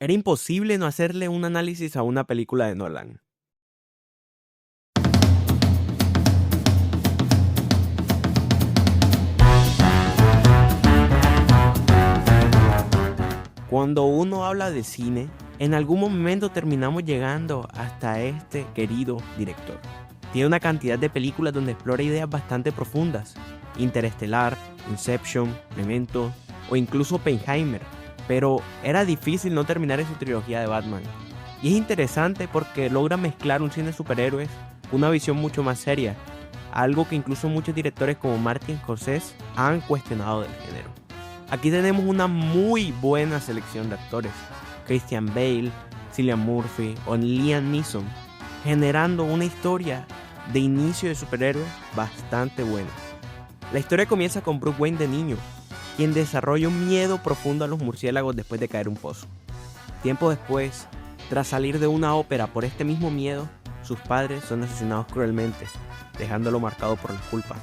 Era imposible no hacerle un análisis a una película de Nolan. Cuando uno habla de cine, en algún momento terminamos llegando hasta este querido director. Tiene una cantidad de películas donde explora ideas bastante profundas. Interestelar, Inception, Memento o incluso Oppenheimer. Pero era difícil no terminar en su trilogía de Batman. Y es interesante porque logra mezclar un cine de superhéroes con una visión mucho más seria. Algo que incluso muchos directores como Martin Scorsese han cuestionado del género. Aquí tenemos una muy buena selección de actores. Christian Bale, Cillian Murphy o Liam Neeson, generando una historia de inicio de superhéroes bastante buena. La historia comienza con Bruce Wayne de niño, quien desarrolla un miedo profundo a los murciélagos después de caer en un pozo. Tiempo después, tras salir de una ópera por este mismo miedo, sus padres son asesinados cruelmente, dejándolo marcado por la culpa.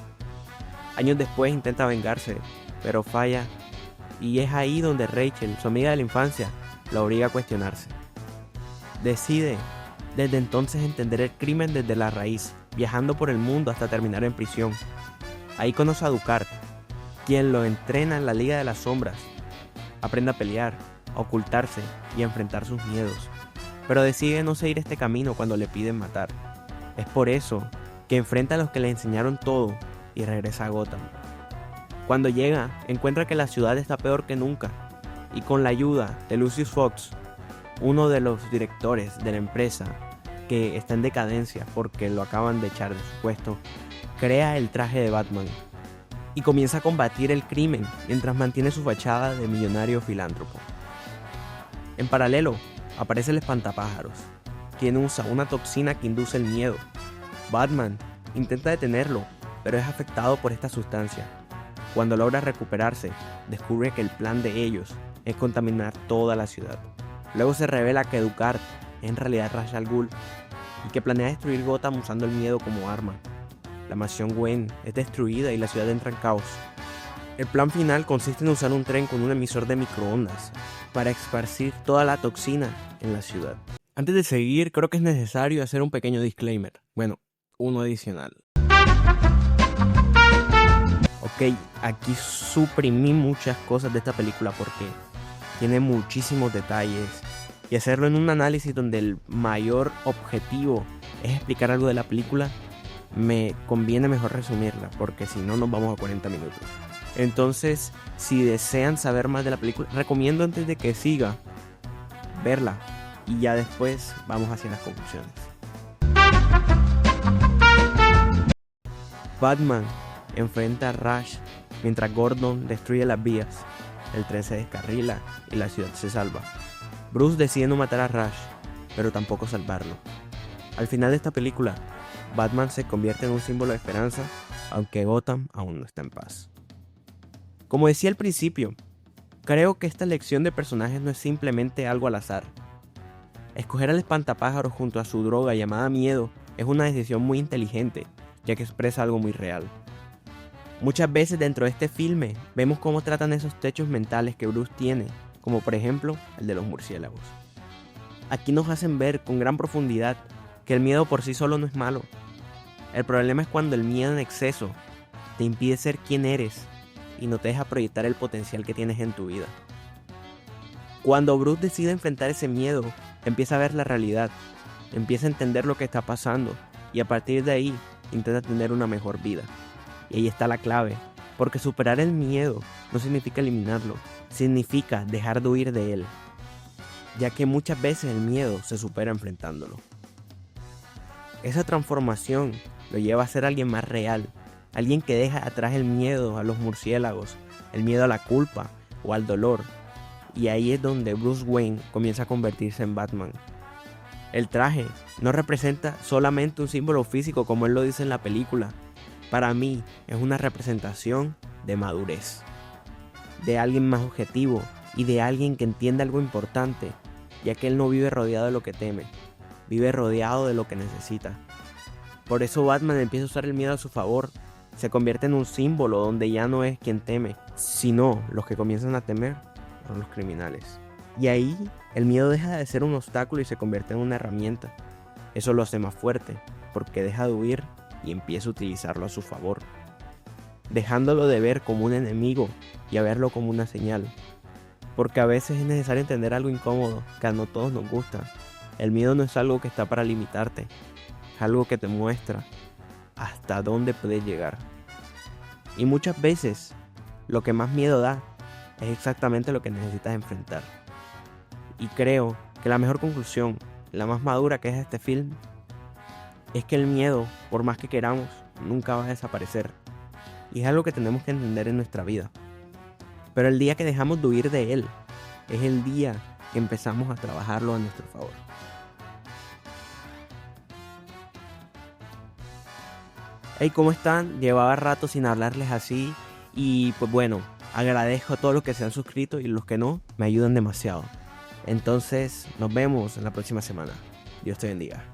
Años después intenta vengarse, pero falla. Y es ahí donde Rachel, su amiga de la infancia, la obliga a cuestionarse. Decide desde entonces entender el crimen desde la raíz, viajando por el mundo hasta terminar en prisión. Ahí conoce a Ducard, quien lo entrena en la Liga de las Sombras. Aprende a pelear, a ocultarse y a enfrentar sus miedos. Pero decide no seguir este camino cuando le piden matar. Es por eso que enfrenta a los que le enseñaron todo y regresa a Gotham. Cuando llega, encuentra que la ciudad está peor que nunca, y con la ayuda de Lucius Fox, uno de los directores de la empresa que está en decadencia porque lo acaban de echar de su puesto, crea el traje de Batman y comienza a combatir el crimen mientras mantiene su fachada de millonario filántropo. En paralelo, aparece el espantapájaros, quien usa una toxina que induce el miedo. Batman intenta detenerlo, pero es afectado por esta sustancia. Cuando logra recuperarse, descubre que el plan de ellos es contaminar toda la ciudad. Luego se revela que Ducard es en realidad Ra's al Ghul y que planea destruir Gotham usando el miedo como arma. La mansión Wayne es destruida y la ciudad entra en caos. El plan final consiste en usar un tren con un emisor de microondas para esparcir toda la toxina en la ciudad. Antes de seguir, creo que es necesario hacer un pequeño disclaimer. Bueno, uno adicional. Ok, aquí suprimí muchas cosas de esta película porque tiene muchísimos detalles y hacerlo en un análisis donde el mayor objetivo es explicar algo de la película, me conviene mejor resumirla porque si no nos vamos a 40 minutos. Entonces, si desean saber más de la película, recomiendo antes de que siga verla y ya después vamos hacia las conclusiones. Batman enfrenta a Ra's mientras Gordon destruye las vías. El tren se descarrila y la ciudad se salva. Bruce decide no matar a Ra's, pero tampoco salvarlo. Al final de esta película, Batman se convierte en un símbolo de esperanza, aunque Gotham aún no está en paz. Como decía al principio, creo que esta elección de personajes no es simplemente algo al azar. Escoger al espantapájaros junto a su droga llamada miedo es una decisión muy inteligente, ya que expresa algo muy real. Muchas veces dentro de este filme vemos cómo tratan esos techos mentales que Bruce tiene, como por ejemplo el de los murciélagos. Aquí nos hacen ver con gran profundidad que el miedo por sí solo no es malo. El problema es cuando el miedo en exceso te impide ser quien eres y no te deja proyectar el potencial que tienes en tu vida. Cuando Bruce decide enfrentar ese miedo, empieza a ver la realidad, empieza a entender lo que está pasando y a partir de ahí intenta tener una mejor vida. Y ahí está la clave, porque superar el miedo no significa eliminarlo, significa dejar de huir de él, ya que muchas veces el miedo se supera enfrentándolo. Esa transformación lo lleva a ser alguien más real, alguien que deja atrás el miedo a los murciélagos, el miedo a la culpa o al dolor, y ahí es donde Bruce Wayne comienza a convertirse en Batman. El traje no representa solamente un símbolo físico como él lo dice en la película. Para mí es una representación de madurez, de alguien más objetivo y de alguien que entiende algo importante, ya que él no vive rodeado de lo que teme, vive rodeado de lo que necesita. Por eso Batman empieza a usar el miedo a su favor, se convierte en un símbolo donde ya no es quien teme, sino los que comienzan a temer son los criminales. Y ahí El miedo deja de ser un obstáculo y se convierte en una herramienta. Eso lo hace más fuerte, porque deja de huir y empieza a utilizarlo a su favor, dejándolo de ver como un enemigo y a verlo como una señal. Porque a veces es necesario entender algo incómodo que a no todos nos gusta. El miedo no es algo que está para limitarte, es algo que te muestra hasta dónde puedes llegar. Y muchas veces lo que más miedo da es exactamente lo que necesitas enfrentar. Y creo que la mejor conclusión, la más madura que es este film, es que el miedo, por más que queramos, nunca va a desaparecer. Y es algo que tenemos que entender en nuestra vida. Pero el día que dejamos de huir de él, es el día que empezamos a trabajarlo a nuestro favor. Hey, ¿cómo están? Llevaba rato sin hablarles así y pues bueno, agradezco a todos los que se han suscrito y los que no, me ayudan demasiado. Entonces, nos vemos en la próxima semana. Dios te bendiga.